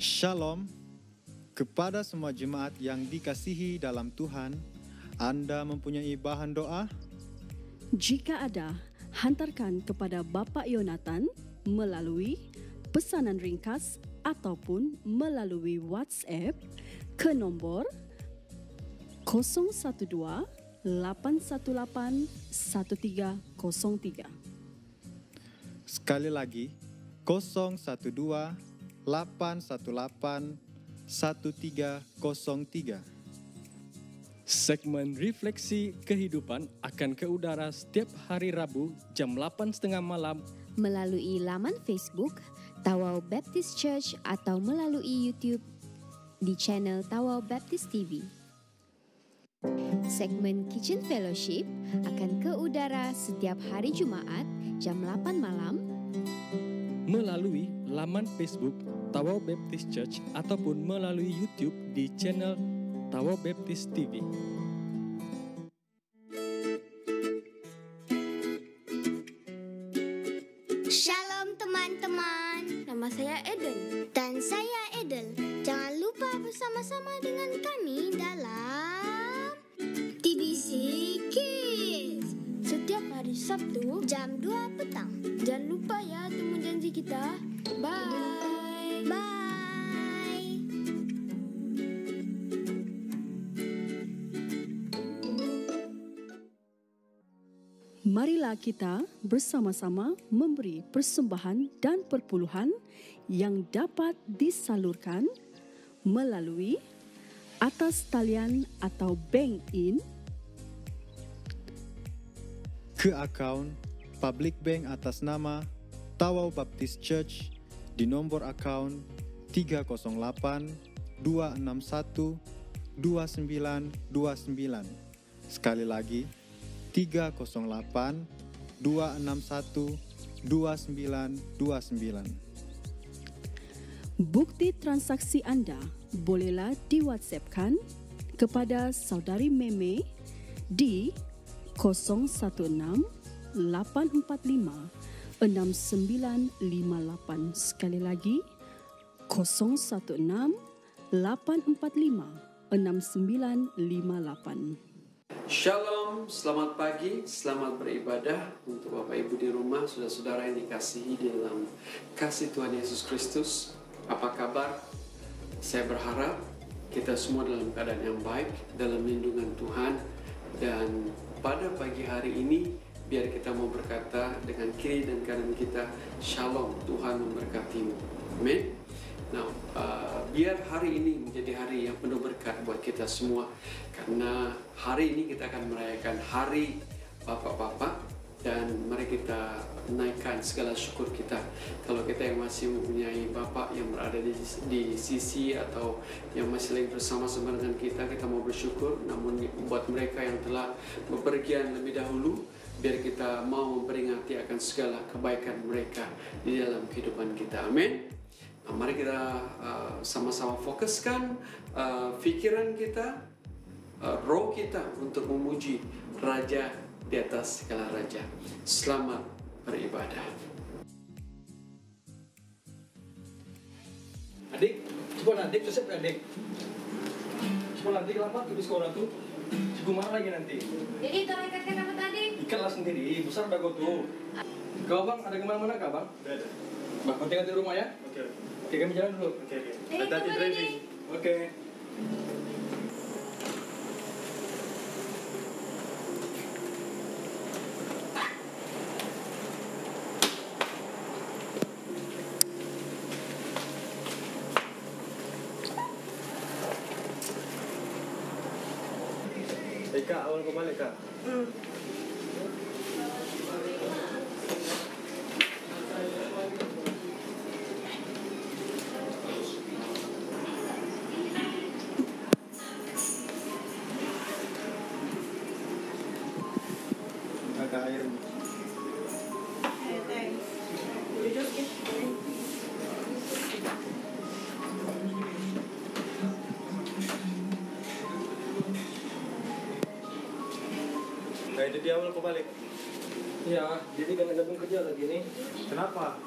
Shalom kepada semua jemaat yang dikasihi dalam Tuhan. Anda mempunyai bahan doa? Jika ada, hantarkan kepada Bapak Yonatan melalui pesanan ringkas ataupun melalui WhatsApp ke nombor 012 818 1303. Sekali lagi, 012 818 1303. Segmen Refleksi Kehidupan akan ke udara setiap hari Rabu jam 8.30 malam melalui laman Facebook Tawau Baptist Church atau melalui YouTube di channel Tawau Baptist TV. Segmen Kitchen Fellowship akan ke udara setiap hari Jumaat jam 8 malam melalui laman Facebook Tawau Baptist Church ataupun melalui YouTube di channel Tawau Baptist TV. Shalom teman-teman, nama saya Eden dan saya Edel. Jangan lupa bersama-sama dengan kami dalam TBC Kids setiap hari Sabtu jam 2 petang. Jangan lupa ya temu janji kita. Bye. Bye. Marilah kita bersama-sama memberi persembahan dan perpuluhan yang dapat disalurkan melalui atas talian atau bank in ke akaun Public Bank atas nama Tawau Baptist Church di nomor akaun 308 261 2929. Sekali lagi 308 261 2929. Bukti transaksi Anda bolehlah di WhatsApp-kan kepada Saudari Meme di 016 845 6958. Sekali lagi 016 845 6958. Shalom, selamat pagi, selamat beribadah untuk Bapak Ibu di rumah, saudara-saudara yang dikasihi di dalam kasih Tuhan Yesus Kristus. Apa kabar? Saya berharap kita semua dalam keadaan yang baik, dalam lindungan Tuhan. Dan pada pagi hari ini, biar kita mau berkata dengan kiri dan kanan kita, Shalom, Tuhan memberkatimu. Amin. Nah, biar hari ini menjadi hari yang penuh berkat buat kita semua. Karena hari ini kita akan merayakan Hari Bapak-Bapak. Dan mari kita naikkan segala syukur kita. Kalau kita yang masih mempunyai Bapak yang berada di sisi atau yang masih lagi bersama-sama dengan kita mau bersyukur. Namun buat mereka yang telah bepergian lebih dahulu, biar kita mau memperingati akan segala kebaikan mereka di dalam kehidupan kita. Amin. Nah, mari kita sama-sama fokuskan pikiran kita, roh kita untuk memuji Raja di atas segala raja. Selamat beribadah. Adik, coba adik, cocok adik. Coba nanti lama tuh di sekolah tuh, cukup marah lagi nanti. Jadi tolong ikatkan rambut adik. Ikatlah sendiri, besar bagus tuh. Kau bang, ada kemana-mana kah bang? Ada. Bang, kau tinggal di rumah ya? Oke. Oke, kami jalan dulu. Oke. Hati-hati driving. Oke. Kak, awal kau balik kak? Kakak air. Nah, itu di awal kau balik. Iya, jadi kan gabung kerja lagi nih. Kenapa?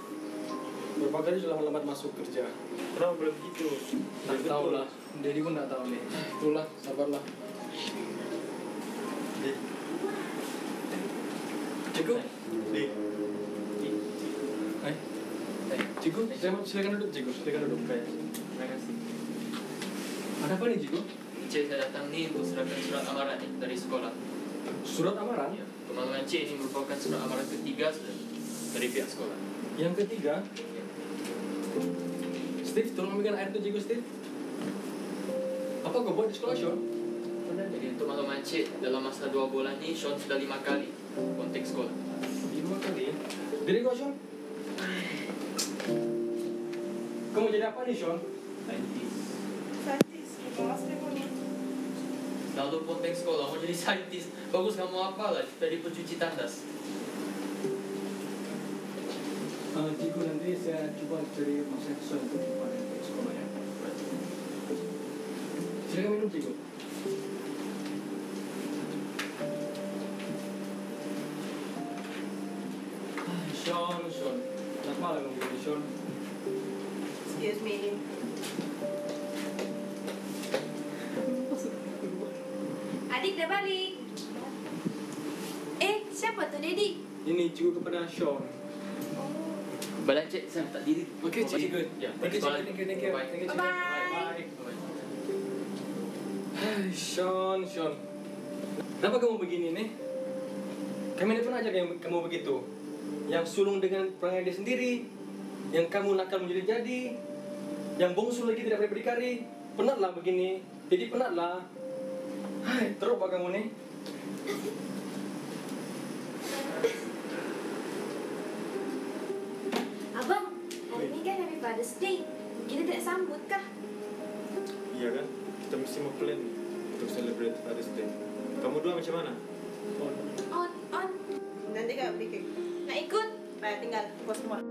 Berapa kali sudah lambat masuk kerja? Kenapa belum gitu? Tak tahu lah. Dedi pun tak tahu nih. Itulah, sabarlah. Cikgu. Hai. Cikgu, silakan duduk, Cikgu. Silakan duduk. Terima kasih. Ada apa nih, Cikgu? Cik, saya datang nih untuk serahkan surat amaran nih dari sekolah. Surat amaran? Ya. Pemanggilan Cik ini merupakan surat amaran ketiga dari pihak sekolah. Yang ketiga? Steve, tolong ambilkan air tuh, Cikgu, Steve. Apa kau buat di sekolah, Sean? Jadi untuk makluman Cik, dalam masa 2 bulan ini Sean sudah 5 kali kontak sekolah. 5 kali? Jadi kau, Sean? Kamu jadi apa nih, Sean? Saintis. Lalu kontak sekolah, mau jadi saintis. Bagus, kamu apa lah? Jadi pencuci tandas. Cikgu, nanti saya coba cari masa Sean untuk sekolah ya. Silakan minum, Cikgu. Sean. Selamat malam, Sean. Excuse me. Adik dah balik. Siapa tu, Dedi? Ini cikgu kepada Sean. Badan Cik, saya minta diri. Okey, Cikgu. Ya, Thank you, sekolah. Cikgu. Thank you. Bye. Thank you, Cikgu. Bye-bye. Hai, Sean. Kenapa kamu begini nih? Kami ni pernah ajar kamu begitu. Yang sulung dengan perangai dia sendiri, yang kamu nakal menjadi-jadi, yang bongsu lagi tidak boleh berdikari. Penatlah begini. Jadi penatlah. Hai, teruk apa kamu nih? Abang, hari ni kan Happy Father's Day. Kita tak sambut kah? Iya kan? Kita mesti mau plan untuk celebrate Father's Day. Kamu dua macam mana? On. Nanti kak beli kek. Nak ikut? Baik, tinggal. Puas semua.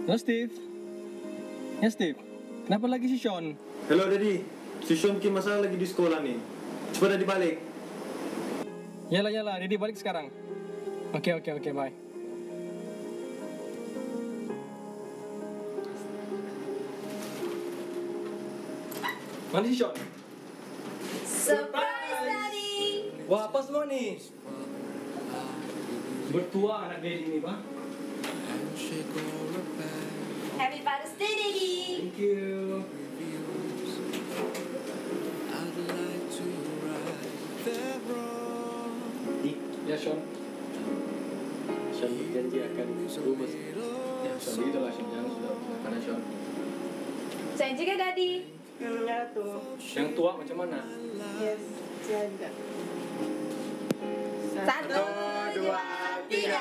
Halo, Steve. Ya, Steve. Kenapa lagi si Sean? Hello, Daddy. Si Sean bikin masalah lagi di sekolah nih. Cepat Daddy balik. Yalah, Dedi balik sekarang. Oke, bye. Mana si Sean? Surprise, Daddy! Wah, apa semua nih? Bertua anak Dedi ini, Pak. Happy Father's Day, Daddy! Thank you. Ya, Sean. Sean berjanji akan berubah. Ya, Sean, begitulah Sean. Jangan sudah karena Sean. Saya juga, Daddy. Ya, tuh. Yang tua macam mana? Yes, saya juga. 1, 2, 3.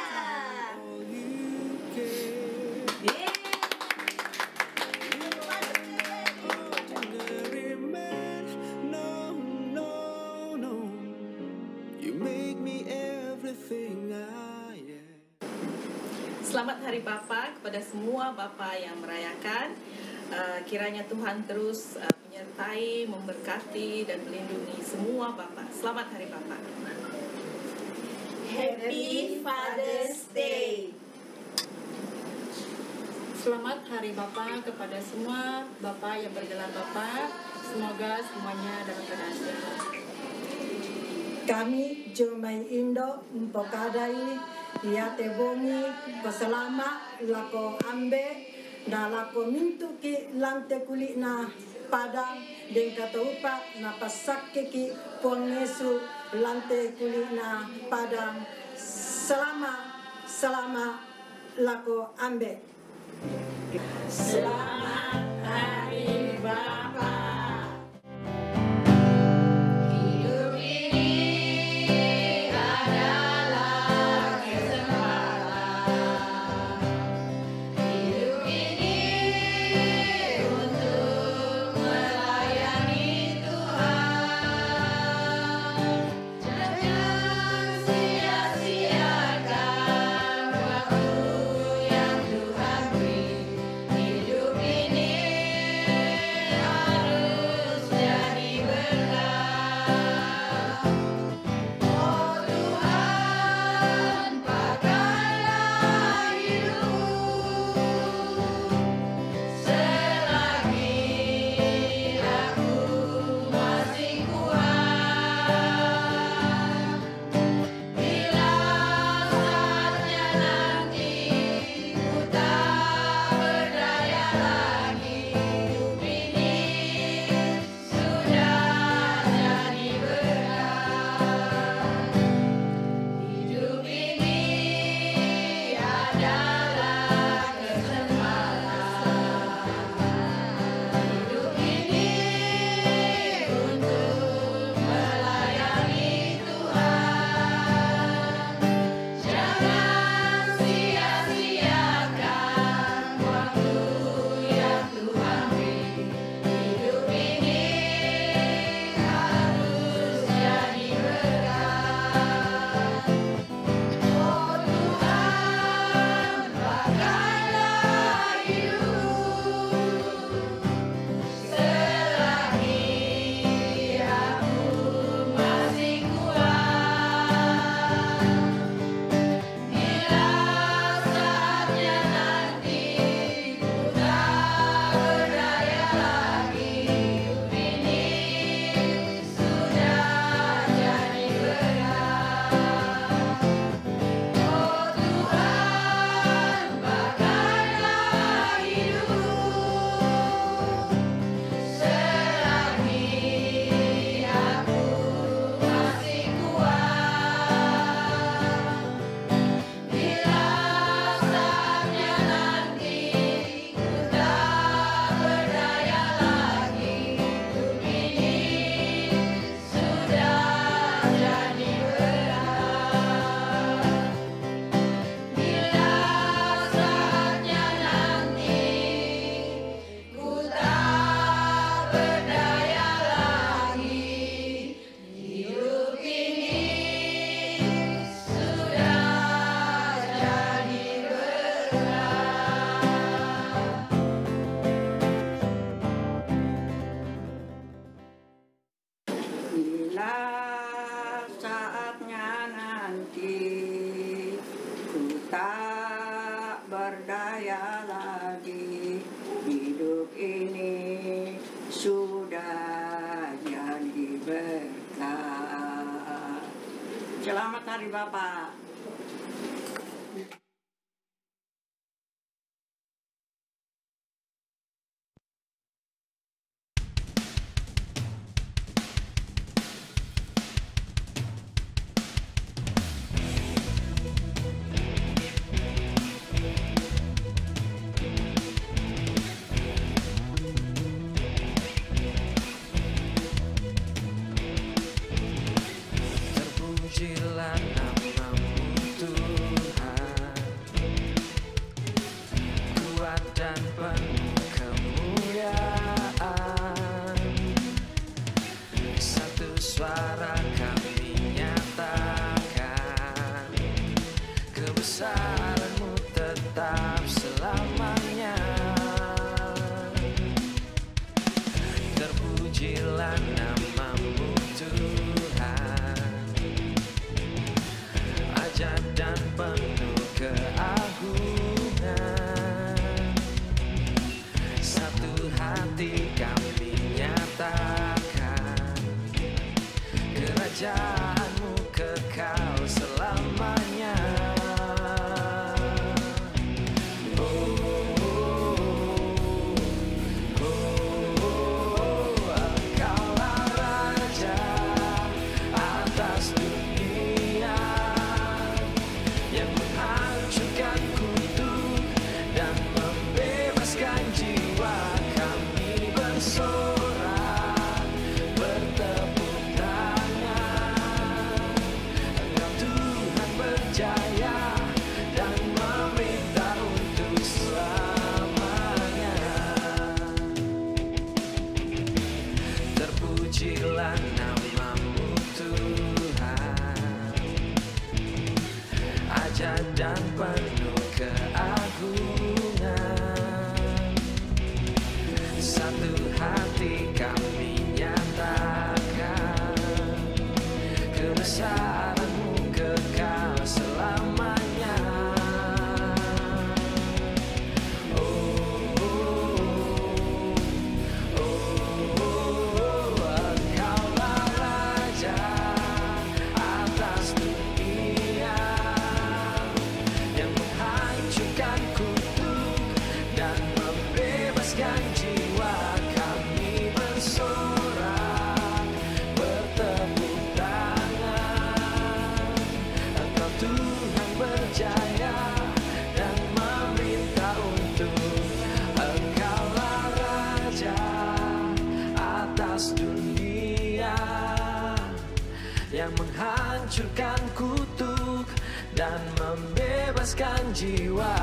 Selamat Hari Bapa kepada semua bapa yang merayakan. Kiranya Tuhan terus menyertai, memberkati dan melindungi semua bapa. Selamat Hari Bapa. Happy Father's Day. Selamat Hari Bapa kepada semua bapa yang bergelar bapa. Semoga semuanya dalam keadaan sehat. Kami Jomai Indo Mpokadai ia tebongi pasalama lako ambe na lako mintu ki lante kulit na padang den kata upa na pasakke ki pongesu lante kulit na padang selama lako ambe. Selamat Hari Bapa. Hidup ini Selamat Hari Bapa. Terpujilah nama-Mu Tuhan, kuat dan penuh kemuliaan. Satu suara kami nyatakan, kebesaran-Mu tetap selamanya. Terpujilah nama-Mu Tuhan, ajaib dan penuh keagungan. Satu hati kami nyatakan, kerajaan-Mu kekal selamanya. Engkaulah Raja atas dunia, yang menghancurkan kutuk dan membebaskan jiwa. Kami bersorak, bertepuk tangan. Engkau Tuhan berjaya dan meminta untuk selamanya. Terpujilah nama-Mu Tuhan, ajaib dan penuh keagungan. Satu hati kami nyatakan, kebesaran-Mu kekal selamanya. Engkaulah Raja atas dunia, yang menghancurkan kutuk dan membebaskan jiwa. Kami bersorak, bertepuk tangan. Engkau Tuhan berjaya dan meminta untuk. Engkaulah Raja atas dunia, yang menghancurkan kutuk dan membebaskan jiwa.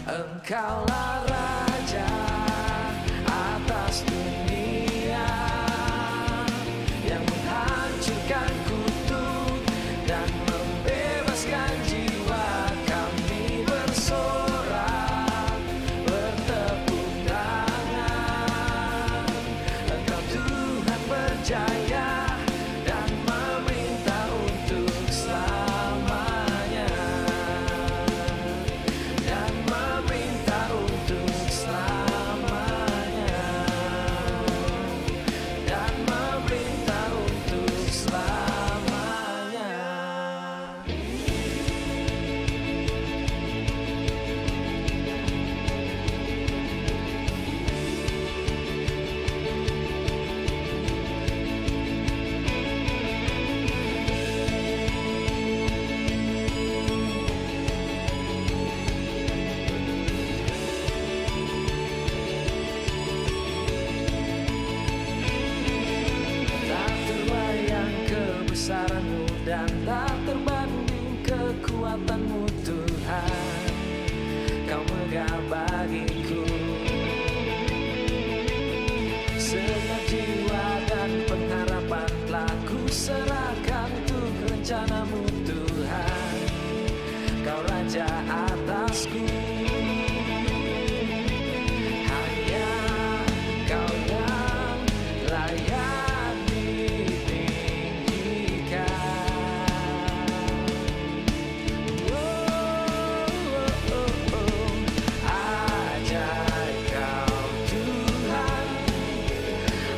Engkaulah Raja atas dunia, yang menghancurkan kutuk dan membebaskan jiwa. Kami bersorak, bertepuk tangan. Engkau Tuhan berjaya dan meminta untuk selamanya, dan meminta untuk selamanya, dan meminta untuk selamanya. Tak terbayang kebesaran-Mu dan tak terbanding kekuatan-Mu Tuhan. Kau megah bagiku, segenap jiwa dan pengharapan telah ku serahkan untuk rencana-Mu Tuhan. Kau Raja atasku, hanya Kau yang layak ditinggikan. Oh, oh, oh, oh. Ajaib Kau Tuhan,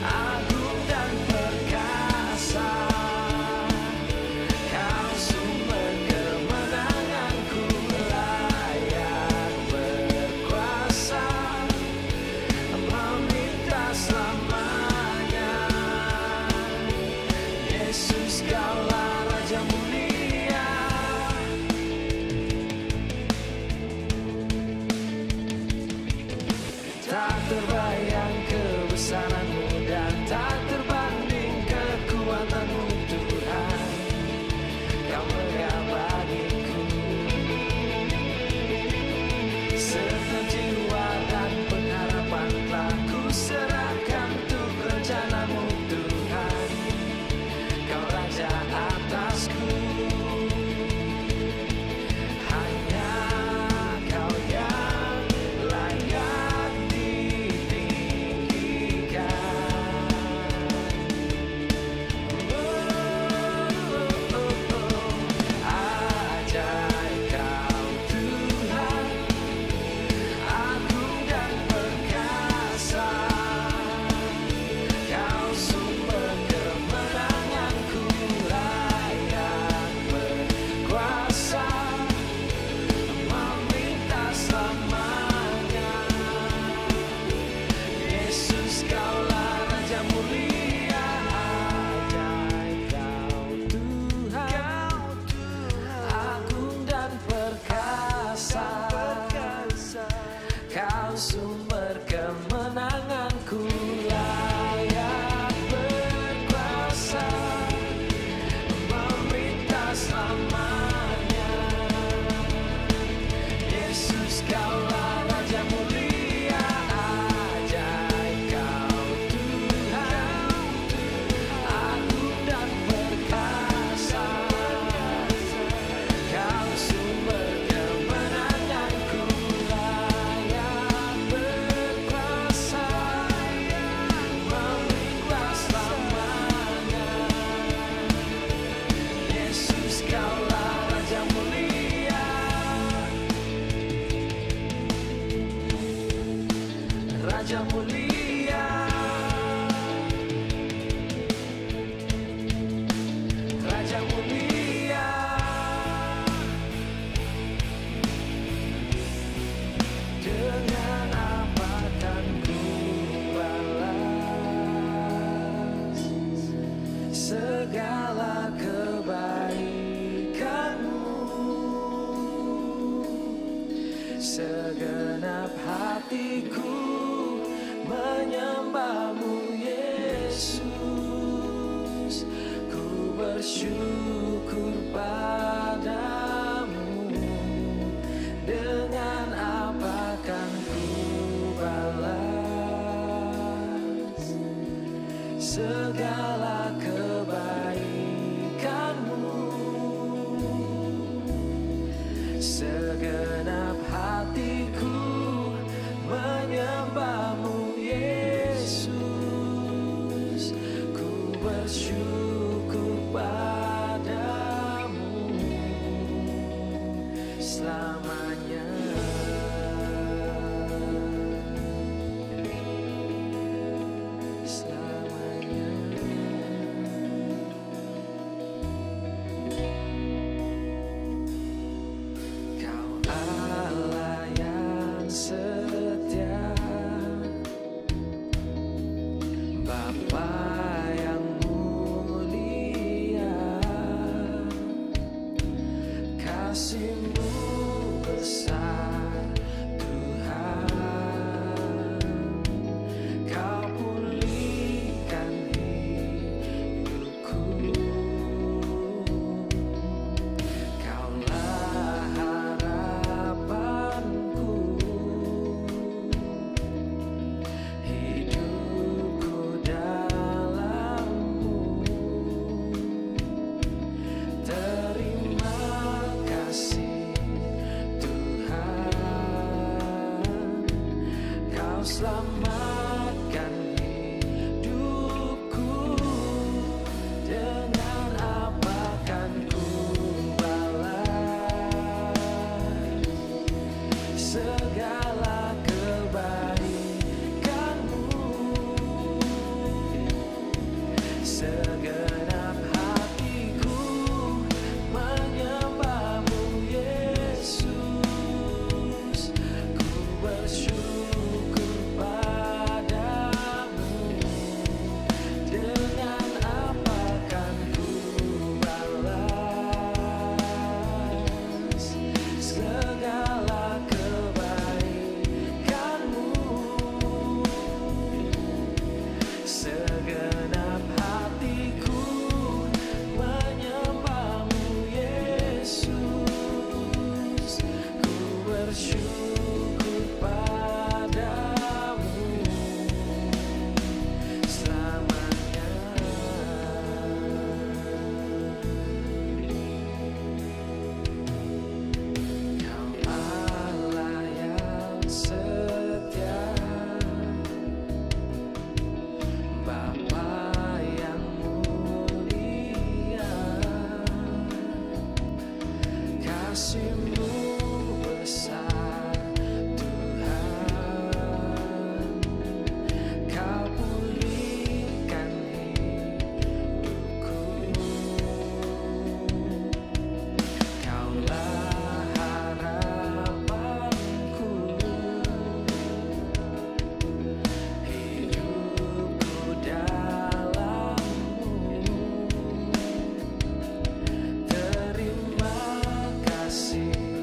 agung dan perkasa. Segenap hatiku menyembah-Mu Yesus, ku bersyukur padamu. Dengan apa kan ku balas segala kebaikan-Mu? Segenap hatiku menyembah-Mu Yesus, ku bersyukur padamu selamanya. Selamanya. Kau Allah yang setia, Bapa yang mulia, kasih-Mu besar Tuhan. Kau pulihkan hidupku, Kaulah harapanku. Hidupku dalam-Mu, terima kasih Tuhan. Kau selamatkan hidupku. Dengan apa kan ku balas segala kebaikan-Mu? Segenap hatiku menyembah-Mu Yesus, ku bersyukur padamu. Dengan apa kan ku balas segala kebaikan-Mu? Segenap hatiku menyembah-Mu Yesus, ku bersyukur padamu selamanya. Kau Allah yang setia, Bapa yang mulia, kasih-Mu besar Tuhan. Kau pulihkan hidupku, Kaulah harapanku. Hidupku dalam-Mu, terima kasih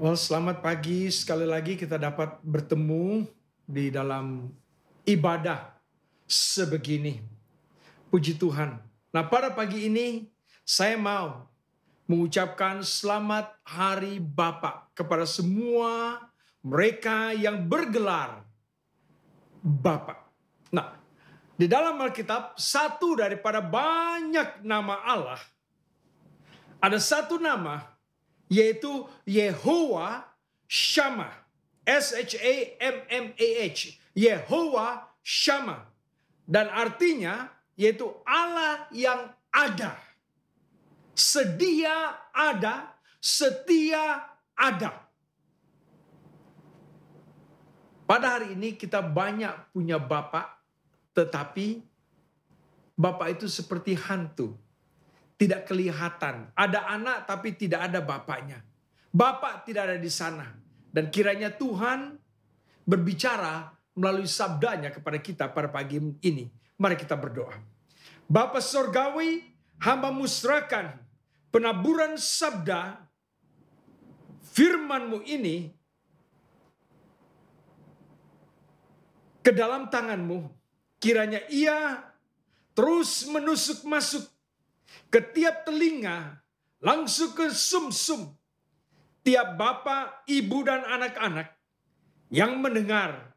Well, selamat pagi. Sekali lagi kita dapat bertemu di dalam ibadah sebegini. Puji Tuhan. Nah, pada pagi ini saya mau mengucapkan selamat Hari Bapa kepada semua mereka yang bergelar Bapa. Nah, di dalam Alkitab, satu daripada banyak nama Allah, ada satu nama, yaitu Yehovah Shammah. S-H-A-M-M-A-H. Yehovah Shammah. Dan artinya, yaitu Allah yang ada. Sedia ada, setia ada. Pada hari ini kita banyak punya Bapa, tetapi Bapa itu seperti hantu. Tidak kelihatan. Ada anak tapi tidak ada bapaknya. Bapa tidak ada di sana. Dan kiranya Tuhan berbicara melalui sabdanya kepada kita pada pagi ini. Mari kita berdoa. Bapa Sorgawi, hamba-Mu serahkan penaburan sabda firman-Mu ini ke dalam tangan-Mu. Kiranya ia terus menusuk masuk ke tiap telinga, langsung ke sumsum tiap bapak, ibu, dan anak-anak yang mendengar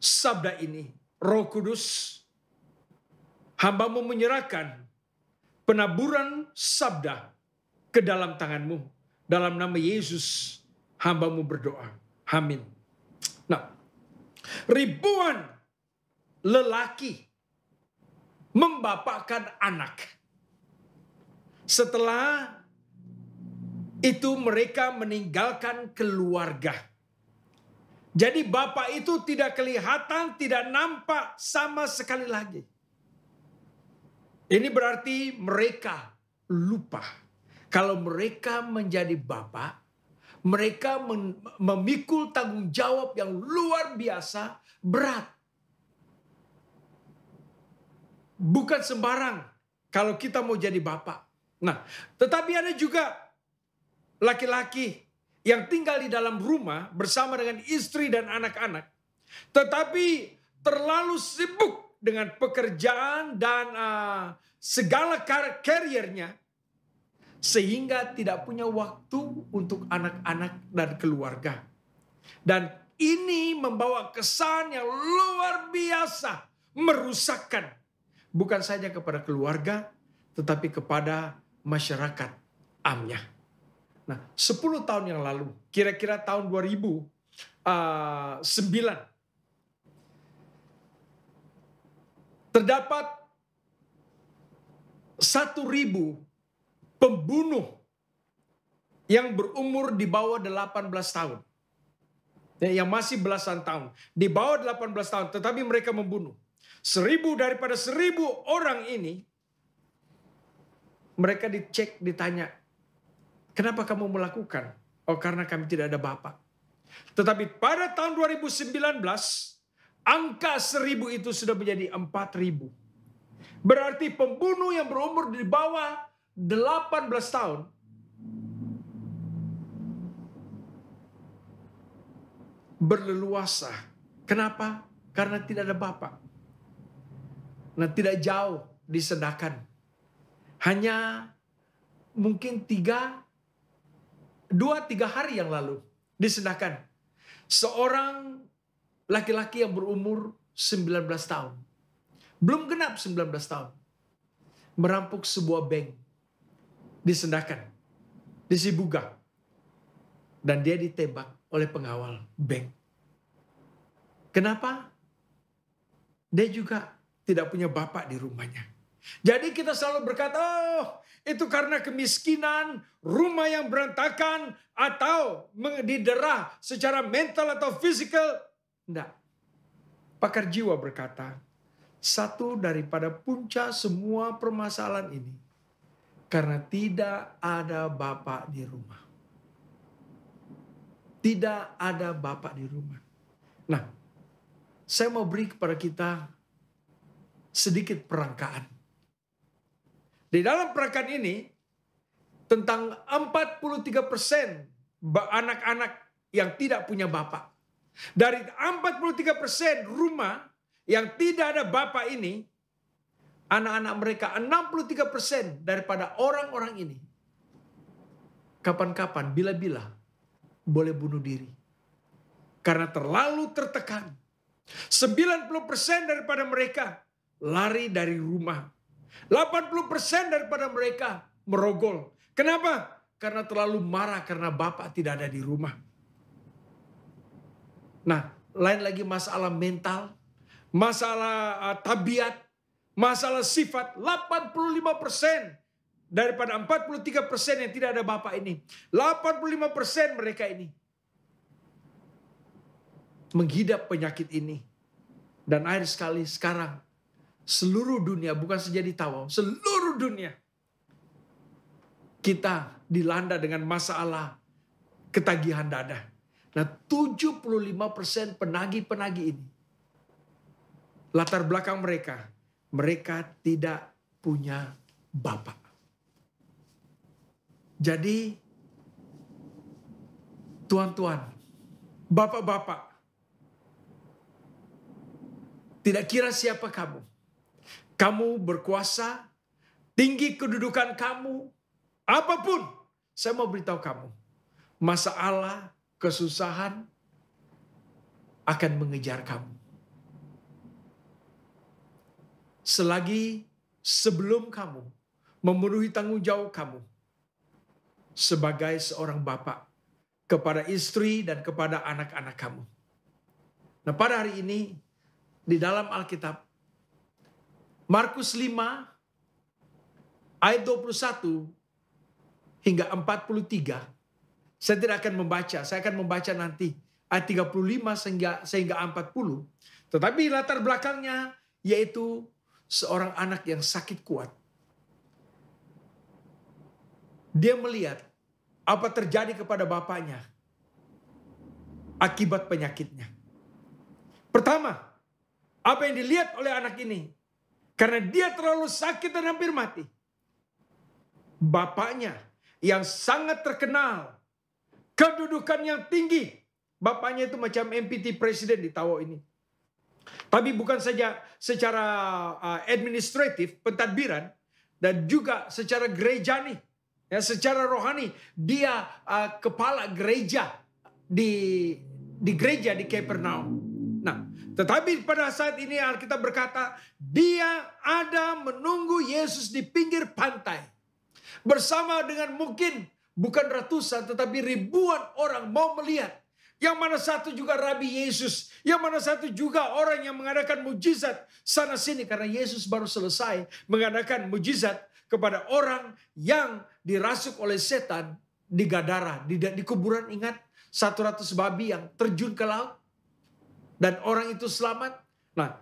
sabda ini. Roh Kudus, hamba-Mu menyerahkan penaburan sabda ke dalam tangan-Mu. Dalam nama Yesus, hamba-Mu berdoa. Amin. Nah, ribuan lelaki membapakkan anak. Setelah itu mereka meninggalkan keluarga. Jadi bapak itu tidak kelihatan, tidak nampak sama sekali lagi. Ini berarti mereka lupa. Kalau mereka menjadi bapak, mereka memikul tanggung jawab yang luar biasa berat. Bukan sembarang kalau kita mau jadi bapak. Nah, tetapi ada juga laki-laki yang tinggal di dalam rumah bersama dengan istri dan anak-anak. Tetapi terlalu sibuk dengan pekerjaan dan segala karirnya. Sehingga tidak punya waktu untuk anak-anak dan keluarga. Dan ini membawa kesan yang luar biasa. Merusakkan. Bukan saja kepada keluarga, tetapi kepada masyarakat amnya. Nah, 10 tahun yang lalu, kira-kira tahun 2009, terdapat 1.000 pembunuh yang berumur di bawah 18 tahun. Yang masih belasan tahun. Di bawah 18 tahun, tetapi mereka membunuh. 1.000 daripada 1.000 orang ini, mereka dicek, ditanya, kenapa kamu melakukan? Oh, karena kami tidak ada bapak. Tetapi pada tahun 2019, angka 1.000 itu sudah menjadi 4.000. Berarti pembunuh yang berumur di bawah 18 tahun berleluasa. Kenapa? Karena tidak ada bapak. Nah, tidak jauh disedahkan. Hanya mungkin 2-3 hari yang lalu disedahkan. Seorang laki-laki yang berumur 19 tahun. Belum genap 19 tahun. Merampok sebuah bank. Disedahkan. Di Sibuga. Dan dia ditembak oleh pengawal bank. Kenapa? Dia juga tidak punya bapak di rumahnya. Jadi kita selalu berkata, oh itu karena kemiskinan, rumah yang berantakan, atau didera secara mental atau fisikal. Tidak. Pakar jiwa berkata, satu daripada punca semua permasalahan ini, karena tidak ada bapak di rumah. Tidak ada bapak di rumah. Nah, saya mau beri kepada kita sedikit perangkaan. Di dalam perangkaan ini, tentang 43% anak-anak yang tidak punya bapak. Dari 43% rumah yang tidak ada bapak ini, anak-anak mereka 63% daripada orang-orang ini kapan-kapan, bila-bila boleh bunuh diri. Karena terlalu tertekan. 90% daripada mereka lari dari rumah. 80% daripada mereka merogol. Kenapa? Karena terlalu marah karena bapak tidak ada di rumah. Nah, lain lagi masalah mental, masalah tabiat, masalah sifat. 85% daripada 43% yang tidak ada bapak ini. 85% mereka ini menghidap penyakit ini. Dan akhir sekali sekarang seluruh dunia, bukan saja di Tawau, seluruh dunia kita dilanda dengan masalah ketagihan dada. Nah, 75% penagih-penagih ini latar belakang mereka tidak punya bapak. Jadi tuan-tuan, bapak-bapak, tidak kira siapa kamu. Kamu berkuasa, tinggi kedudukan kamu, apapun. Saya mau beritahu kamu, masalah, kesusahan akan mengejar kamu. Selagi sebelum kamu memenuhi tanggung jawab kamu sebagai seorang bapak kepada istri dan kepada anak-anak kamu. Nah, pada hari ini di dalam Alkitab, Markus 5 ayat 21 hingga 43. Saya tidak akan membaca, saya akan membaca nanti ayat 35 sehingga 40. Tetapi latar belakangnya yaitu seorang anak yang sakit kuat. Dia melihat apa terjadi kepada bapaknya akibat penyakitnya. Pertama, apa yang dilihat oleh anak ini, karena dia terlalu sakit dan hampir mati, bapaknya yang sangat terkenal, kedudukan yang tinggi, bapaknya itu macam MPT presiden di Tawau ini. Tapi bukan saja secara administratif, pentadbiran, dan juga secara gerejani, ya, secara rohani. Dia kepala gereja di gereja di Kapernaum. Nah, tetapi pada saat ini Alkitab berkata, dia ada menunggu Yesus di pinggir pantai. Bersama dengan mungkin bukan ratusan tetapi ribuan orang mau melihat. Yang mana satu juga Rabi Yesus. Yang mana satu juga orang yang mengadakan mujizat sana sini. Karena Yesus baru selesai mengadakan mujizat kepada orang yang dirasuk oleh setan di Gadara. Di kuburan, ingat 100 babi yang terjun ke laut. Dan orang itu selamat. Nah,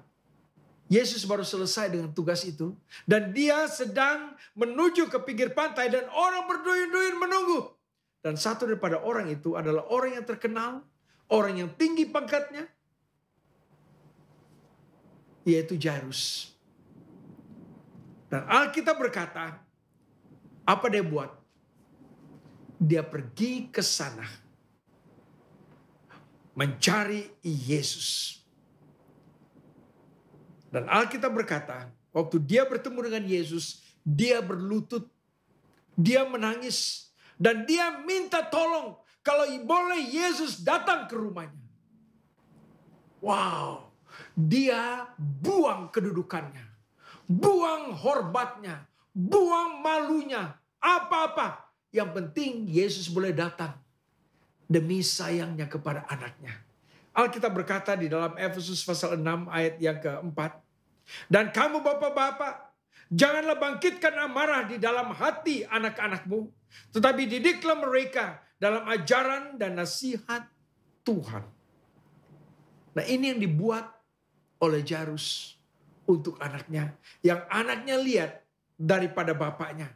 Yesus baru selesai dengan tugas itu. Dan dia sedang menuju ke pinggir pantai. Dan orang berduyun-duyun menunggu. Dan satu daripada orang itu adalah orang yang terkenal. Orang yang tinggi pangkatnya. Yaitu Jairus. Dan Alkitab berkata. Apa dia buat? Dia pergi ke sana. Mencari Yesus. Dan Alkitab berkata, waktu dia bertemu dengan Yesus, dia berlutut, dia menangis, dan dia minta tolong kalau boleh Yesus datang ke rumahnya. Wow, dia buang kedudukannya, buang hormatnya, buang malunya, apa-apa. Yang penting Yesus boleh datang. Demi sayangnya kepada anaknya. Alkitab berkata di dalam Efesus pasal 6 ayat yang keempat. Dan kamu bapak-bapak, janganlah bangkitkan amarah di dalam hati anak-anakmu. Tetapi didiklah mereka dalam ajaran dan nasihat Tuhan. Nah, ini yang dibuat oleh Jairus untuk anaknya. Yang anaknya lihat daripada bapaknya.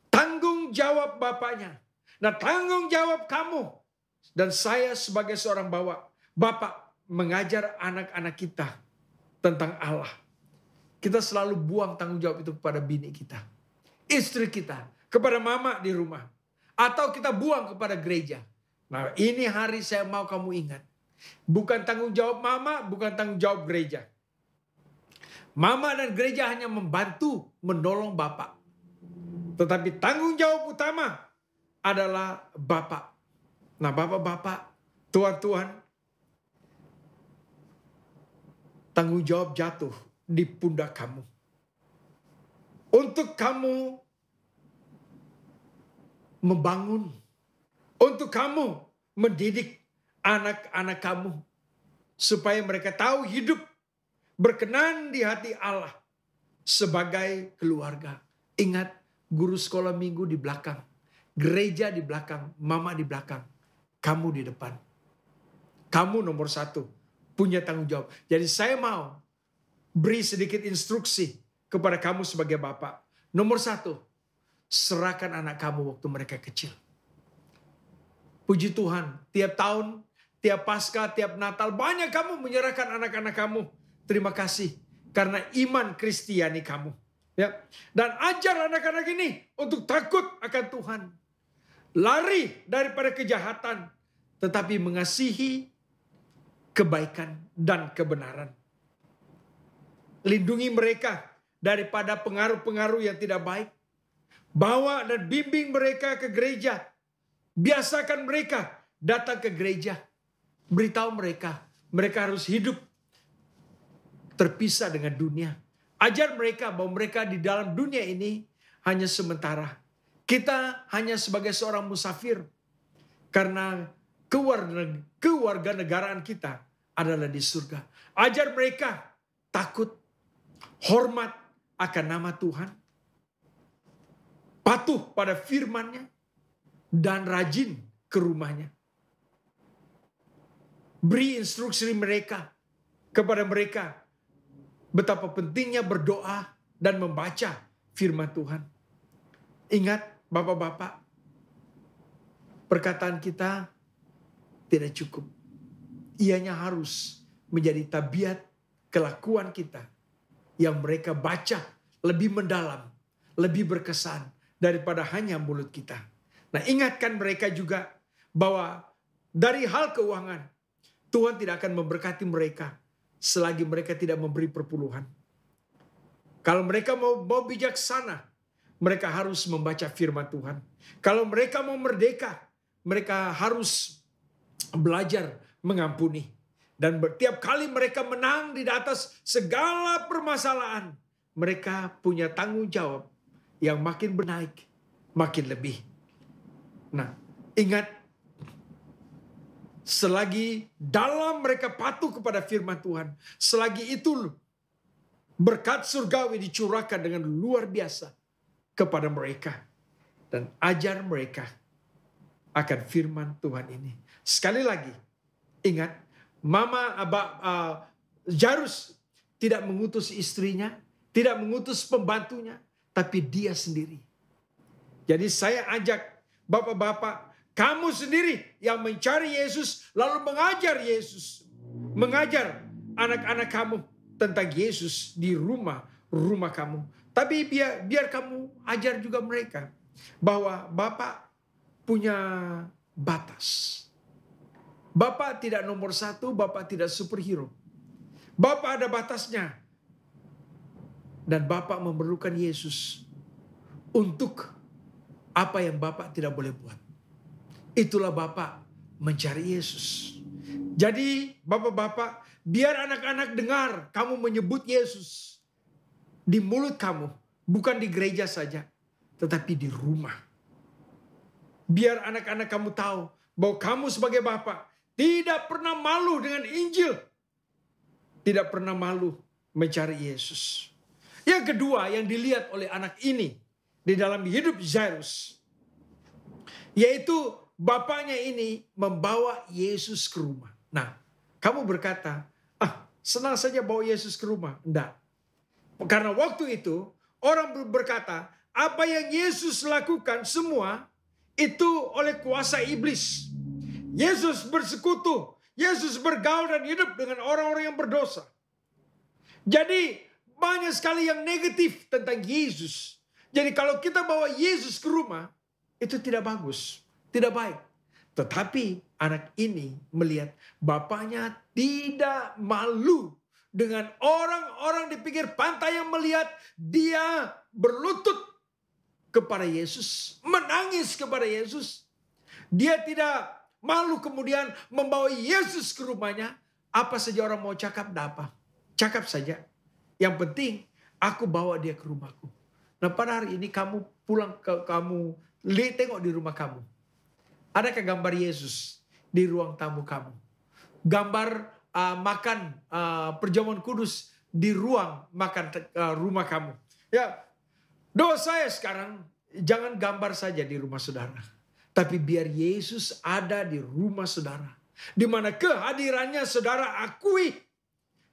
Tanggung jawab bapaknya. Nah, tanggung jawab kamu. Dan saya sebagai seorang bapak mengajar anak-anak kita tentang Allah. Kita selalu buang tanggung jawab itu kepada bini kita. Istri kita. Kepada mama di rumah. Atau kita buang kepada gereja. Nah, ini hari saya mau kamu ingat. Bukan tanggung jawab mama, bukan tanggung jawab gereja. Mama dan gereja hanya membantu, menolong Bapak. Tetapi tanggung jawab utama adalah Bapak. Nah, Bapak-bapak, Tuhan-Tuhan, tanggung jawab jatuh di pundak kamu. Untuk kamu membangun, untuk kamu mendidik anak-anak kamu, supaya mereka tahu hidup berkenan di hati Allah sebagai keluarga. Ingat, guru sekolah minggu di belakang, gereja di belakang, mama di belakang, kamu di depan. Kamu nomor satu, punya tanggung jawab. Jadi saya mau beri sedikit instruksi kepada kamu sebagai bapak. Nomor satu, serahkan anak kamu waktu mereka kecil. Puji Tuhan, tiap tahun, tiap Paskah, tiap Natal, banyak kamu menyerahkan anak-anak kamu. Terima kasih karena iman Kristiani kamu. Ya. Dan ajar anak-anak ini untuk takut akan Tuhan. Lari daripada kejahatan, tetapi mengasihi kebaikan dan kebenaran. Lindungi mereka daripada pengaruh-pengaruh yang tidak baik. Bawa dan bimbing mereka ke gereja. Biasakan mereka datang ke gereja. Beritahu mereka, mereka harus hidup terpisah dengan dunia. Ajar mereka bahwa mereka di dalam dunia ini hanya sementara. Kita hanya sebagai seorang musafir. Karena kewarganegaraan kita adalah di surga. Ajar mereka takut, hormat akan nama Tuhan. Patuh pada firman-Nya. Dan rajin ke rumahnya. Beri instruksi mereka kepada mereka. Betapa pentingnya berdoa dan membaca firman Tuhan. Ingat bapak-bapak, perkataan kita tidak cukup. Ianya harus menjadi tabiat kelakuan kita yang mereka baca lebih mendalam, lebih berkesan daripada hanya mulut kita. Nah, ingatkan mereka juga bahwa dari hal keuangan, Tuhan tidak akan memberkati mereka selagi mereka tidak memberi perpuluhan. Kalau mereka mau bijaksana, mereka harus membaca firman Tuhan. Kalau mereka mau merdeka, mereka harus belajar mengampuni. Dan setiap kali mereka menang di atas segala permasalahan, mereka punya tanggung jawab yang makin bernaik, makin lebih. Nah, ingat, selagi dalam mereka patuh kepada firman Tuhan, selagi itu berkat surgawi dicurahkan dengan luar biasa kepada mereka. Dan ajar mereka akan firman Tuhan ini. Sekali lagi, ingat, Mama Jairus tidak mengutus istrinya, tidak mengutus pembantunya, tapi dia sendiri. Jadi saya ajak bapak-bapak, kamu sendiri yang mencari Yesus, lalu mengajar Yesus. Mengajar anak-anak kamu tentang Yesus di rumah kamu. Tapi biar kamu ajar juga mereka bahwa Bapak punya batas. Bapak tidak nomor satu, Bapak tidak superhero. Bapak ada batasnya. Dan Bapak memerlukan Yesus untuk apa yang Bapak tidak boleh buat. Itulah Bapak mencari Yesus. Jadi bapak-bapak, biar anak-anak dengar kamu menyebut Yesus di mulut kamu. Bukan di gereja saja, tetapi di rumah. Biar anak-anak kamu tahu bahwa kamu sebagai bapak tidak pernah malu dengan Injil. Tidak pernah malu mencari Yesus. Yang kedua yang dilihat oleh anak ini di dalam hidup Jairus, yaitu bapaknya ini membawa Yesus ke rumah. Nah, kamu berkata, senang saja bawa Yesus ke rumah. Enggak. Karena waktu itu orang berkata, apa yang Yesus lakukan semua itu oleh kuasa iblis. Yesus bersekutu, Yesus bergaul dan hidup dengan orang-orang yang berdosa. Jadi banyak sekali yang negatif tentang Yesus. Jadi kalau kita bawa Yesus ke rumah, itu tidak bagus, tidak baik. Tetapi anak ini melihat bapaknya tidak malu dengan orang-orang di pinggir pantai yang melihat dia berlutut kepada Yesus, menangis kepada Yesus. Dia tidak malu kemudian membawa Yesus ke rumahnya. Apa saja orang mau cakap, tidak apa. Cakap saja. Yang penting aku bawa dia ke rumahku. Nah pada hari ini kamu pulang kamu tengok di rumah kamu. Adakah gambar Yesus di ruang tamu kamu? Gambar makan perjamuan kudus di ruang makan rumah kamu. Ya, doa saya sekarang jangan gambar saja di rumah saudara. Tapi biar Yesus ada di rumah saudara. Di mana kehadirannya saudara akui.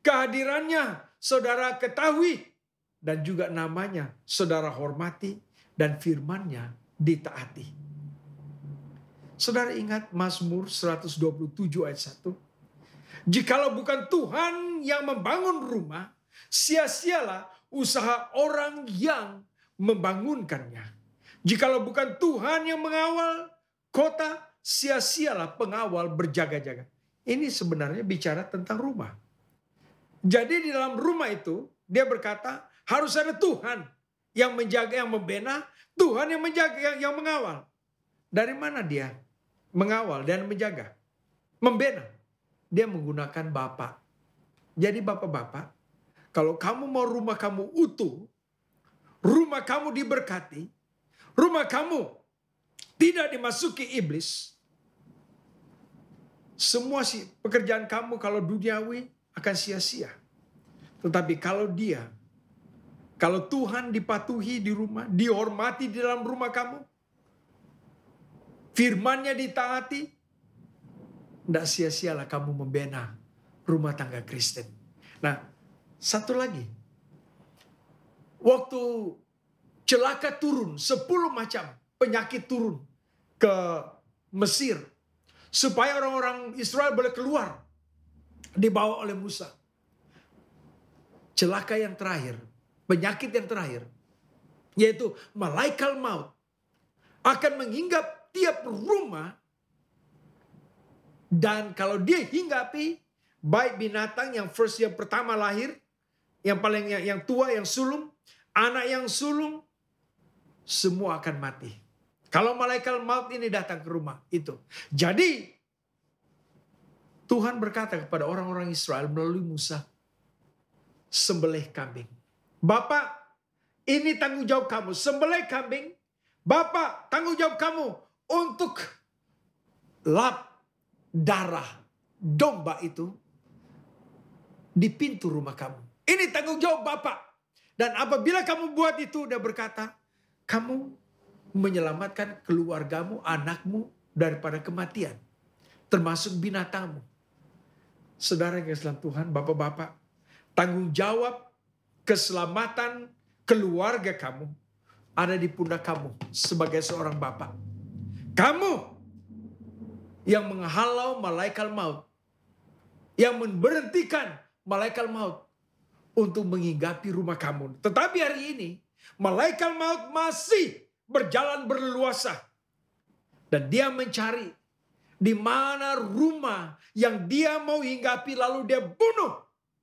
Kehadirannya saudara ketahui. Dan juga namanya saudara hormati. Dan firmannya ditaati. Saudara ingat Mazmur 127 ayat 1. Jikalau bukan Tuhan yang membangun rumah, sia-sialah usaha orang yang membangunkannya. Jikalau bukan Tuhan yang mengawal kota, sia-sialah pengawal berjaga-jaga. Ini sebenarnya bicara tentang rumah. Jadi di dalam rumah itu, dia berkata harus ada Tuhan yang menjaga, yang membina, Tuhan yang menjaga, yang mengawal. Dari mana dia mengawal dan menjaga? Membina. Dia menggunakan bapak. Jadi bapak-bapak, kalau kamu mau rumah kamu utuh, rumah kamu diberkati, rumah kamu tidak dimasuki iblis, semua pekerjaan kamu kalau duniawi akan sia-sia. Tetapi kalau Tuhan dipatuhi di rumah, dihormati di dalam rumah kamu, firman-Nya ditaati, tidak sia-sialah kamu membina rumah tangga Kristen. Nah, satu lagi. Waktu celaka turun, 10 macam penyakit turun ke Mesir. Supaya orang-orang Israel boleh keluar. Dibawa oleh Musa. Celaka yang terakhir, penyakit yang terakhir, yaitu malaikat maut akan menginggap tiap rumah. Dan kalau dia hinggapi, baik binatang yang pertama lahir, yang tua, yang sulung, anak yang sulung, semua akan mati. Kalau malaikat maut ini datang ke rumah itu. Jadi Tuhan berkata kepada orang-orang Israel melalui Musa, sembelih kambing. Bapak, ini tanggung jawab kamu, sembelih kambing. Bapak, tanggung jawab kamu untuk lap darah domba itu di pintu rumah kamu. Ini tanggung jawab Bapak. Dan apabila kamu buat itu, dia berkata, kamu menyelamatkan keluargamu, anakmu daripada kematian. Termasuk binatangmu. Saudara yang dalam Tuhan, Bapak-bapak, tanggung jawab keselamatan keluarga kamu ada di pundak kamu sebagai seorang bapak. Kamu yang menghalau malaikat maut, yang memberhentikan malaikat maut untuk menghinggapi rumah kamu. Tetapi hari ini malaikat maut masih berjalan berleluasa dan dia mencari di mana rumah yang dia mau hinggapi, lalu dia bunuh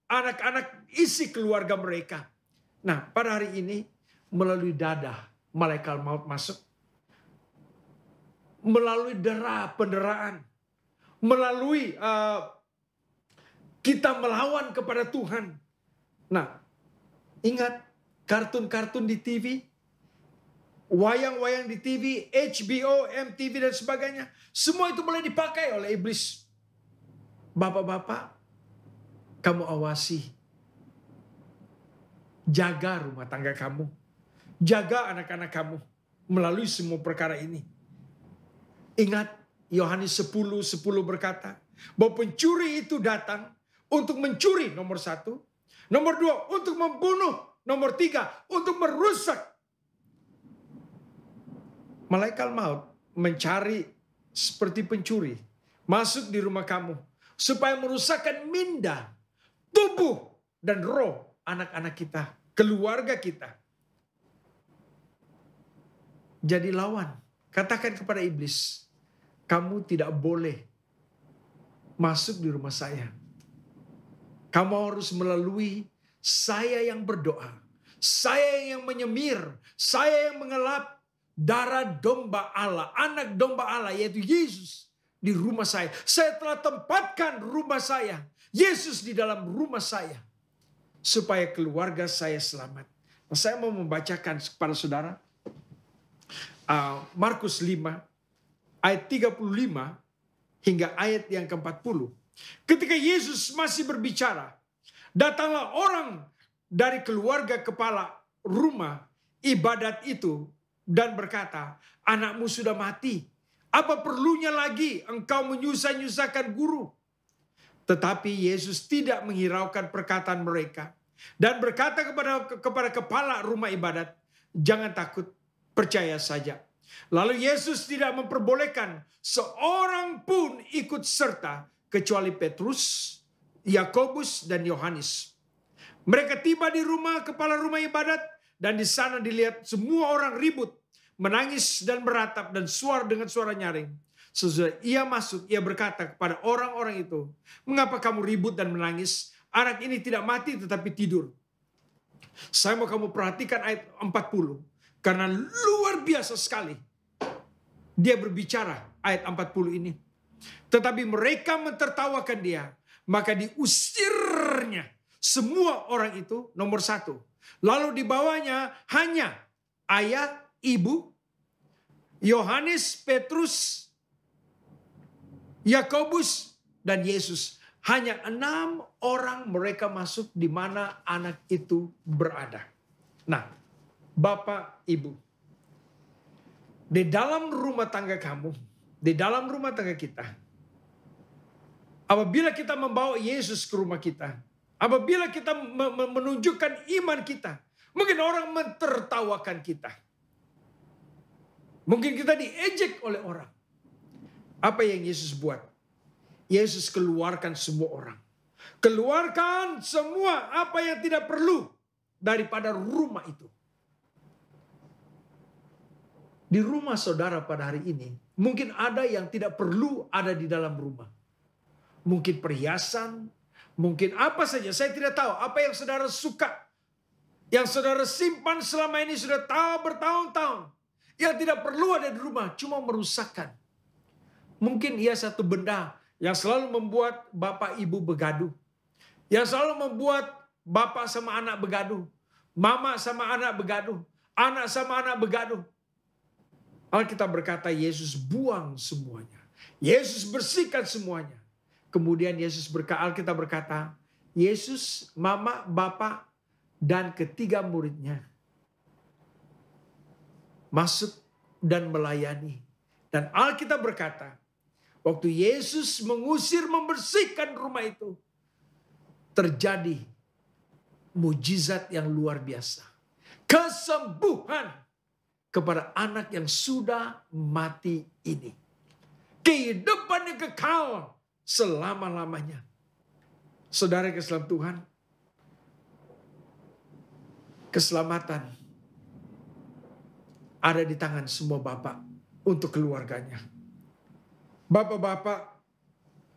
anak-anak isi keluarga mereka. Nah, pada hari ini melalui dada malaikat maut masuk. Melalui penderaan. Melalui kita melawan kepada Tuhan. Nah, ingat kartun-kartun di TV. Wayang-wayang di TV, HBO, MTV dan sebagainya. Semua itu boleh dipakai oleh iblis. Bapak-bapak, kamu awasi. Jaga rumah tangga kamu. Jaga anak-anak kamu melalui semua perkara ini. Ingat Yohanes 10:10 berkata bahwa pencuri itu datang untuk mencuri, nomor 1. Nomor 2, untuk membunuh. Nomor 3, untuk merusak. Malaikat maut mencari seperti pencuri. Masuk di rumah kamu. Supaya merusakkan minda, tubuh, dan roh anak-anak kita. Keluarga kita. Jadi lawan. Katakan kepada iblis, kamu tidak boleh masuk di rumah saya. Kamu harus melalui saya yang berdoa. Saya yang menyemir. Saya yang mengelap darah domba Allah. Anak domba Allah yaitu Yesus di rumah saya. Saya telah tempatkan rumah saya. Yesus di dalam rumah saya. Supaya keluarga saya selamat. Nah, saya mau membacakan kepada saudara. Markus 5 ayat 35 hingga ayat yang ke-40. Ketika Yesus masih berbicara, datanglah orang dari keluarga kepala rumah ibadat itu dan berkata, anakmu sudah mati. Apa perlunya lagi engkau menyusah-nyusahkan guru? Tetapi Yesus tidak menghiraukan perkataan mereka dan berkata kepada kepala rumah ibadat, jangan takut, percaya saja. Lalu Yesus tidak memperbolehkan seorang pun ikut serta kecuali Petrus, Yakobus, dan Yohanes. Mereka tiba di rumah kepala rumah ibadat dan di sana dilihat semua orang ribut, menangis dan meratap dan dengan suara nyaring. Sesudah ia masuk, ia berkata kepada orang-orang itu, mengapa kamu ribut dan menangis? Anak ini tidak mati tetapi tidur. Saya mau kamu perhatikan ayat 40. Karena luar biasa sekali. Dia berbicara ayat 40 ini. Tetapi mereka mentertawakan dia. Maka diusirnya semua orang itu, nomor 1. Lalu dibawanya hanya ayah, ibu, Yohanes, Petrus, Yakobus, dan Yesus. Hanya 6 orang mereka masuk di mana anak itu berada. Nah, Bapak, Ibu, di dalam rumah tangga kamu, di dalam rumah tangga kita, apabila kita membawa Yesus ke rumah kita, apabila kita menunjukkan iman kita, mungkin orang mentertawakan kita. Mungkin kita diejek oleh orang. Apa yang Yesus buat? Yesus keluarkan semua orang. Keluarkan semua apa yang tidak perlu daripada rumah itu. Di rumah saudara pada hari ini, mungkin ada yang tidak perlu ada di dalam rumah. Mungkin perhiasan, mungkin apa saja, saya tidak tahu. Apa yang saudara suka, yang saudara simpan selama ini sudah bertahun-tahun. Yang tidak perlu ada di rumah, cuma merusakkan. Mungkin ia satu benda yang selalu membuat bapak ibu begaduh. Yang selalu membuat bapak sama anak begaduh. Mama sama anak begaduh. Anak sama anak begaduh. Alkitab berkata Yesus buang semuanya. Yesus bersihkan semuanya. Kemudian Alkitab berkata, Yesus, mama, bapak, dan ketiga muridnya masuk dan melayani. Dan Alkitab berkata, waktu Yesus mengusir, membersihkan rumah itu, terjadi mujizat yang luar biasa. Kesembuhan kepada anak yang sudah mati ini. Kehidupan yang kekal selama-lamanya. Saudara keselamatan Tuhan, keselamatan ada di tangan semua bapak untuk keluarganya. Bapak-bapak,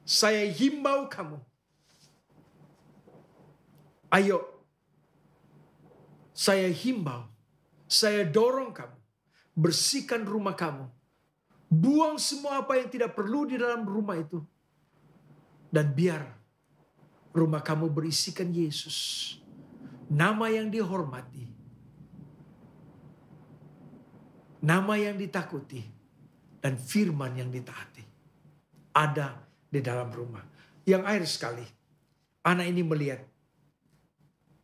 saya himbau kamu. Ayo, saya himbau, saya dorong kamu. Bersihkan rumah kamu. Buang semua apa yang tidak perlu di dalam rumah itu. Dan biar rumah kamu berisikan Yesus. Nama yang dihormati. Nama yang ditakuti. Dan firman yang ditaati. Ada di dalam rumah. Yang akhir sekali. Anak ini melihat.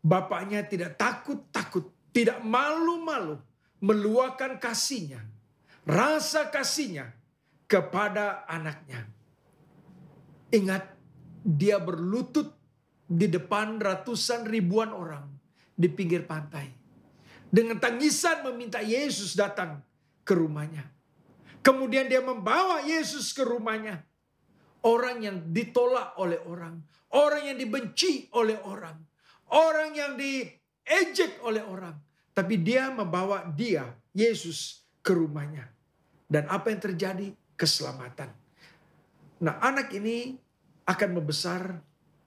Bapaknya tidak takut-takut. Tidak malu-malu. Meluahkan kasihnya. Rasa kasihnya kepada anaknya. Ingat, dia berlutut di depan ratusan ribuan orang di pinggir pantai. Dengan tangisan meminta Yesus datang ke rumahnya. Kemudian dia membawa Yesus ke rumahnya. Orang yang ditolak oleh orang. Orang yang dibenci oleh orang. Orang yang diejek oleh orang. Tapi dia membawa Yesus ke rumahnya. Dan apa yang terjadi? keselamatan. Nah, anak ini akan membesar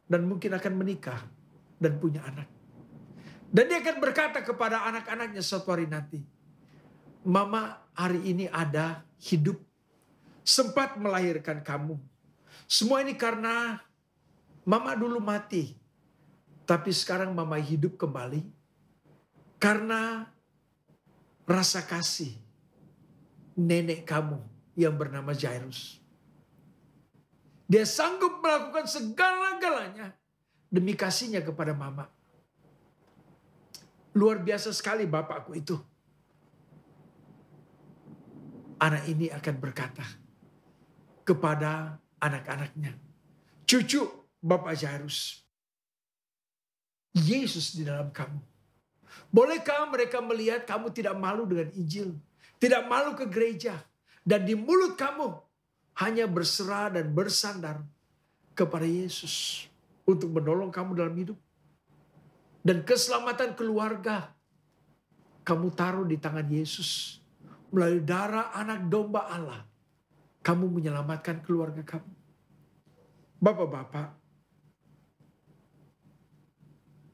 dan mungkin akan menikah dan punya anak. Dan dia akan berkata kepada anak-anaknya suatu hari nanti, Mama hari ini ada, hidup, sempat melahirkan kamu. Semua ini karena Mama dulu mati, tapi sekarang Mama hidup kembali karena rasa kasih nenek kamu yang bernama Jairus. Dia sanggup melakukan segala-galanya demi kasihnya kepada Mama. Luar biasa sekali bapakku itu. Anak ini akan berkata kepada anak-anaknya, cucu Bapak Jairus, Yesus di dalam kamu. Bolehkah mereka melihat kamu tidak malu dengan Injil, tidak malu ke gereja, dan di mulut kamu hanya berserah dan bersandar kepada Yesus untuk menolong kamu dalam hidup. Dan keselamatan keluarga kamu taruh di tangan Yesus. Melalui darah anak domba Allah, kamu menyelamatkan keluarga kamu. Bapak-bapak,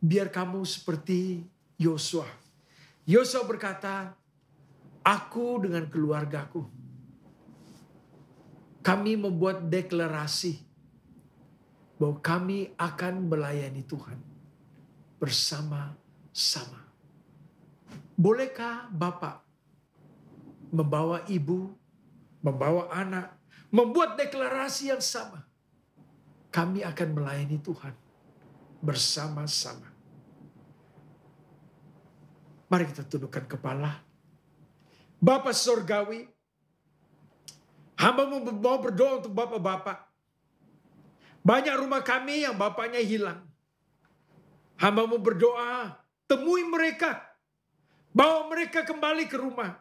biar kamu seperti Yosua. Yosua berkata, aku dengan keluargaku, kami membuat deklarasi bahwa kami akan melayani Tuhan bersama-sama. Bolehkah Bapak membawa ibu, membawa anak, membuat deklarasi yang sama? Kami akan melayani Tuhan bersama-sama. Mari kita tundukkan kepala. Bapa Surgawi, hamba mau berdoa untuk bapak-bapak. Banyak rumah kami yang bapaknya hilang. Hamba mau berdoa, temui mereka. Bawa mereka kembali ke rumah.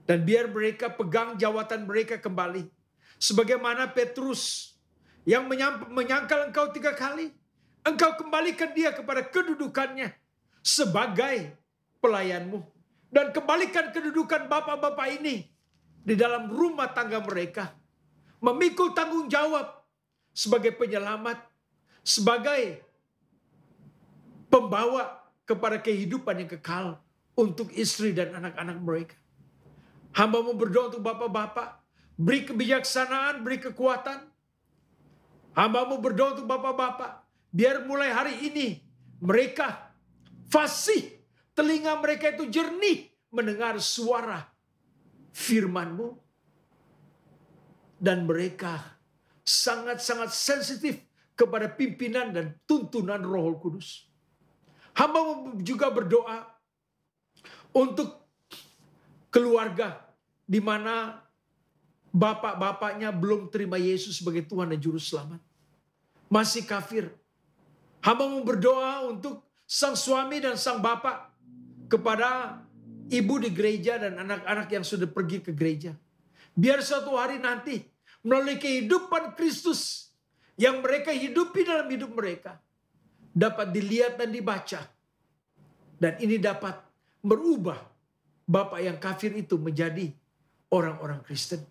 Dan biar mereka pegang jawatan mereka kembali. Sebagaimana Petrus yang menyangkal engkau 3 kali. Engkau kembalikan dia kepada kedudukannya sebagai pelayanmu. Dan kembalikan kedudukan bapak-bapak ini di dalam rumah tangga mereka. Memikul tanggung jawab sebagai penyelamat, sebagai pembawa kepada kehidupan yang kekal untuk istri dan anak-anak mereka. Hamba mau berdoa untuk bapak-bapak, beri kebijaksanaan, beri kekuatan. Hamba mau berdoa untuk bapak-bapak, biar mulai hari ini mereka fasih, telinga mereka itu jernih mendengar suara firman-Mu. Dan mereka sangat-sangat sensitif kepada pimpinan dan tuntunan Roh Kudus. Hamba juga berdoa untuk keluarga di mana bapak-bapaknya belum terima Yesus sebagai Tuhan dan Juru Selamat. Masih kafir. Hamba mau berdoa untuk sang suami dan sang bapak, kepada ibu di gereja dan anak-anak yang sudah pergi ke gereja. Biar suatu hari nanti melalui kehidupan Kristus yang mereka hidupi dalam hidup mereka dapat dilihat dan dibaca. Dan ini dapat merubah bapak yang kafir itu menjadi orang-orang Kristen.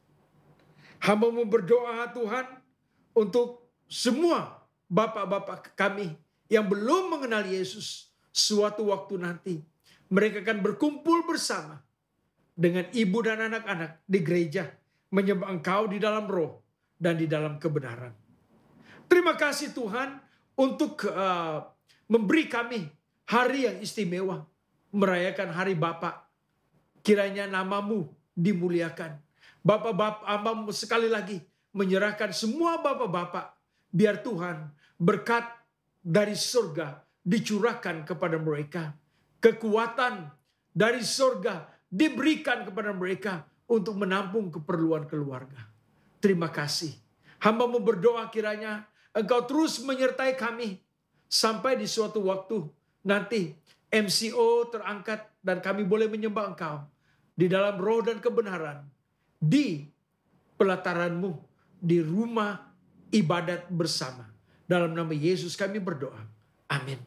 Hamba mau berdoa Tuhan untuk semua bapak-bapak kami yang belum mengenal Yesus. Suatu waktu nanti mereka akan berkumpul bersama dengan ibu dan anak-anak di gereja, menyembah Engkau di dalam roh dan di dalam kebenaran. Terima kasih Tuhan untuk memberi kami hari yang istimewa, merayakan hari Bapa. Kiranya namamu dimuliakan. Bapak-bapak, hamba sekali lagi menyerahkan semua bapak-bapak, biar Tuhan berkat dari surga dicurahkan kepada mereka. Kekuatan dari surga diberikan kepada mereka untuk menampung keperluan keluarga. Terima kasih. Hamba mau berdoa kiranya Engkau terus menyertai kami sampai di suatu waktu nanti MCO terangkat dan kami boleh menyembah Engkau di dalam roh dan kebenaran di pelataran-Mu, di rumah ibadat bersama. Dalam nama Yesus kami berdoa. Amin.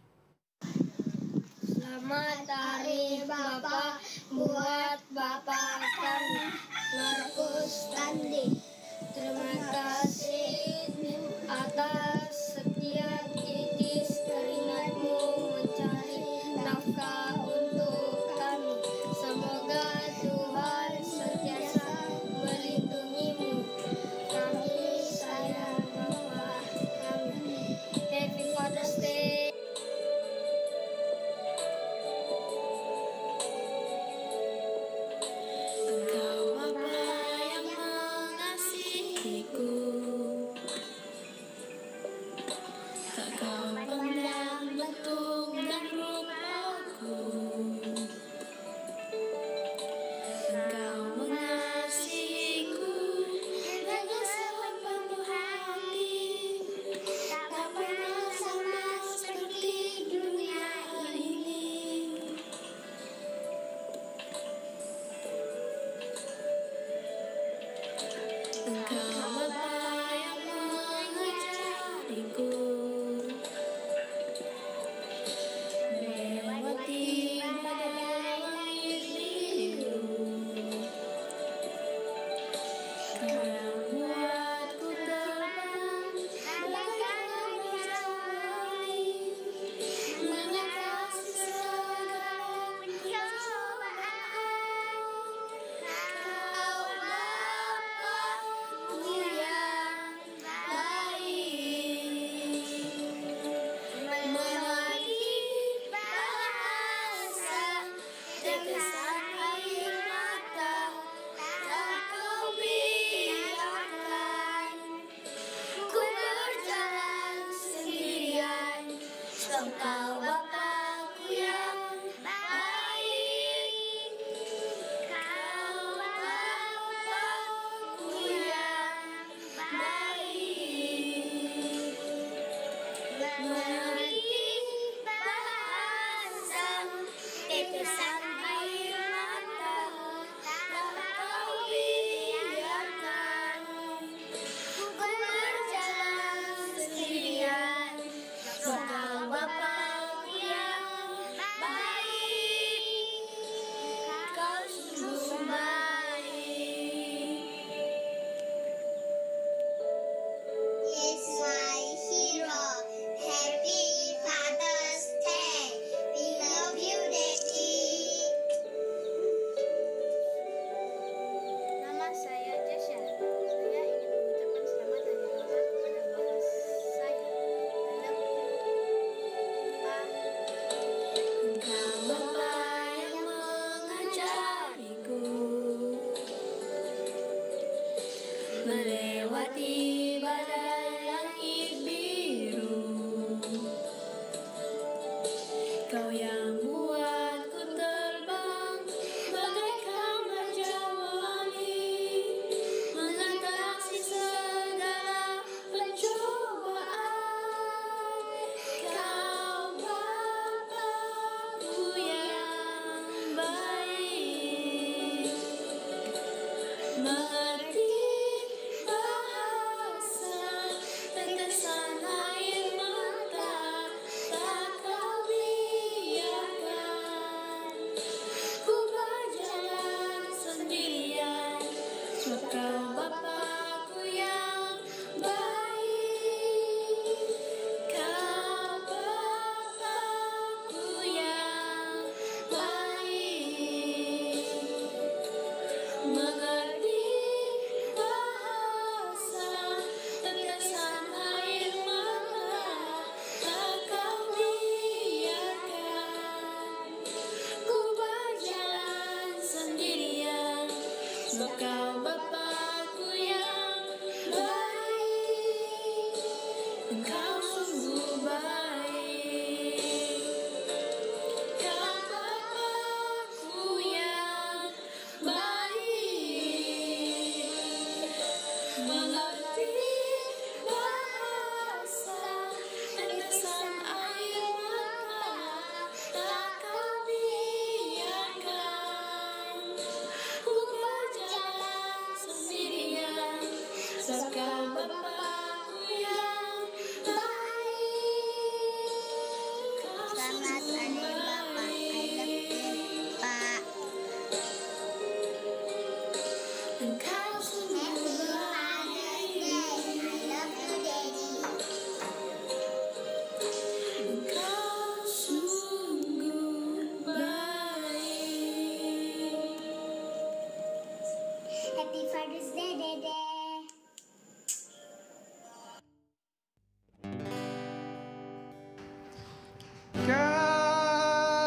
Selamat Hari Bapa buat Bapak kami, Markus dan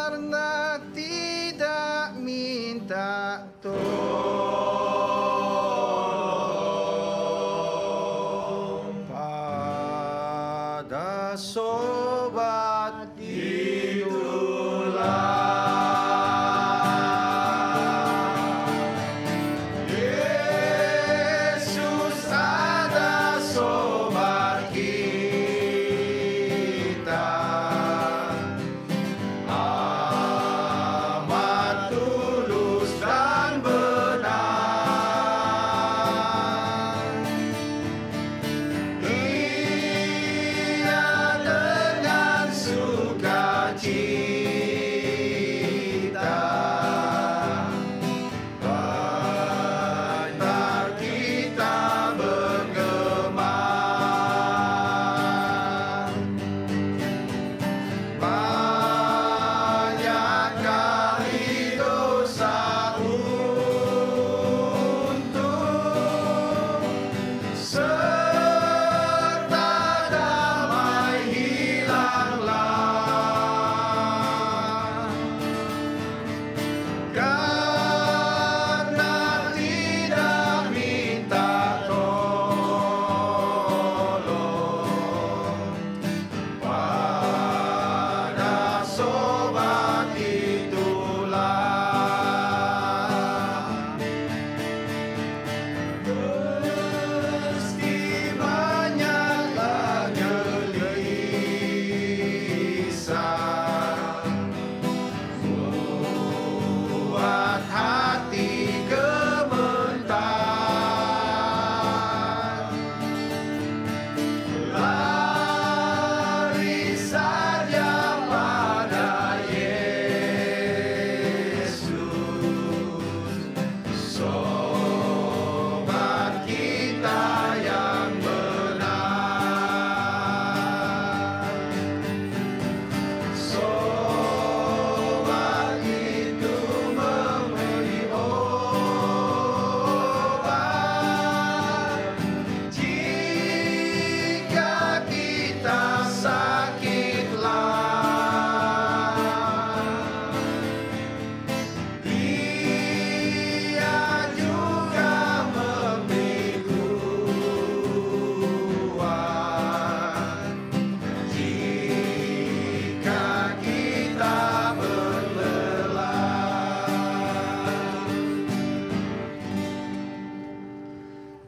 Karena tidak minta tolong pada sobat itulah Yesus ada sobat kita. Amat tulus dan benar.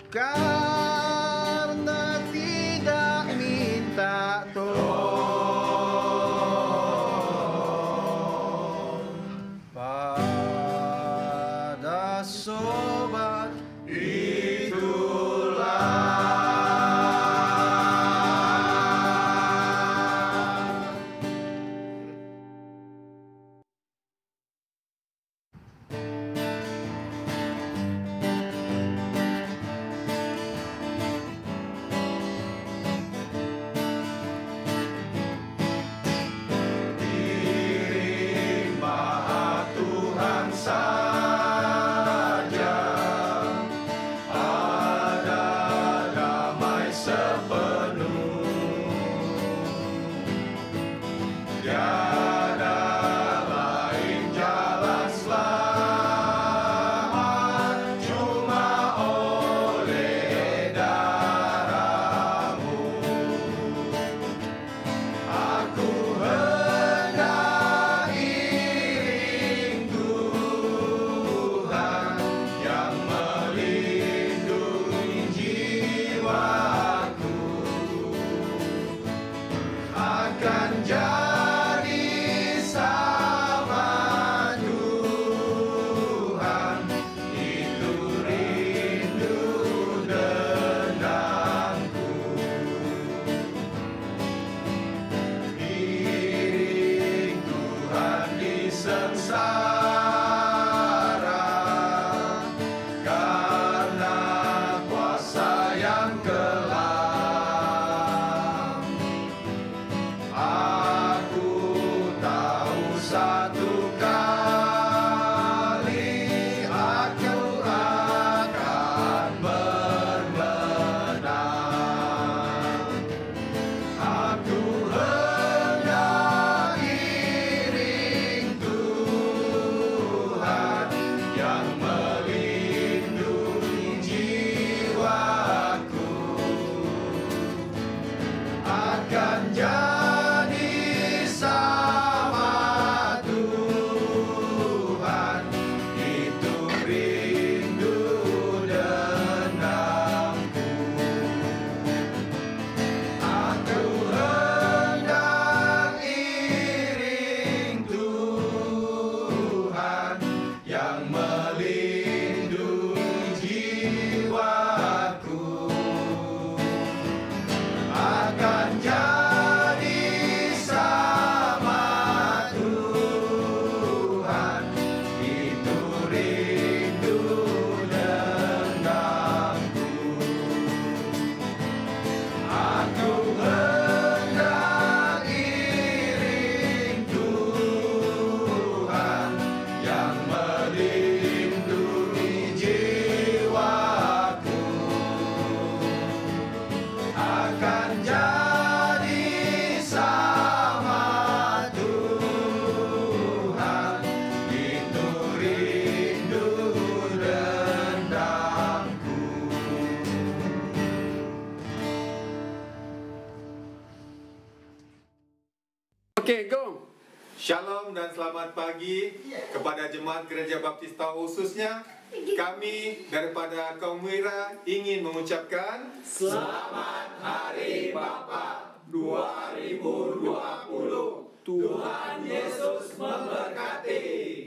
karena tidak minta tolong pada sobat itulah Oke, go. Shalom dan selamat pagi kepada jemaat Gereja Baptis Tawau khususnya. Kami daripada kaum Wira ingin mengucapkan Selamat Hari Bapa 2020. Tuhan Yesus memberkati.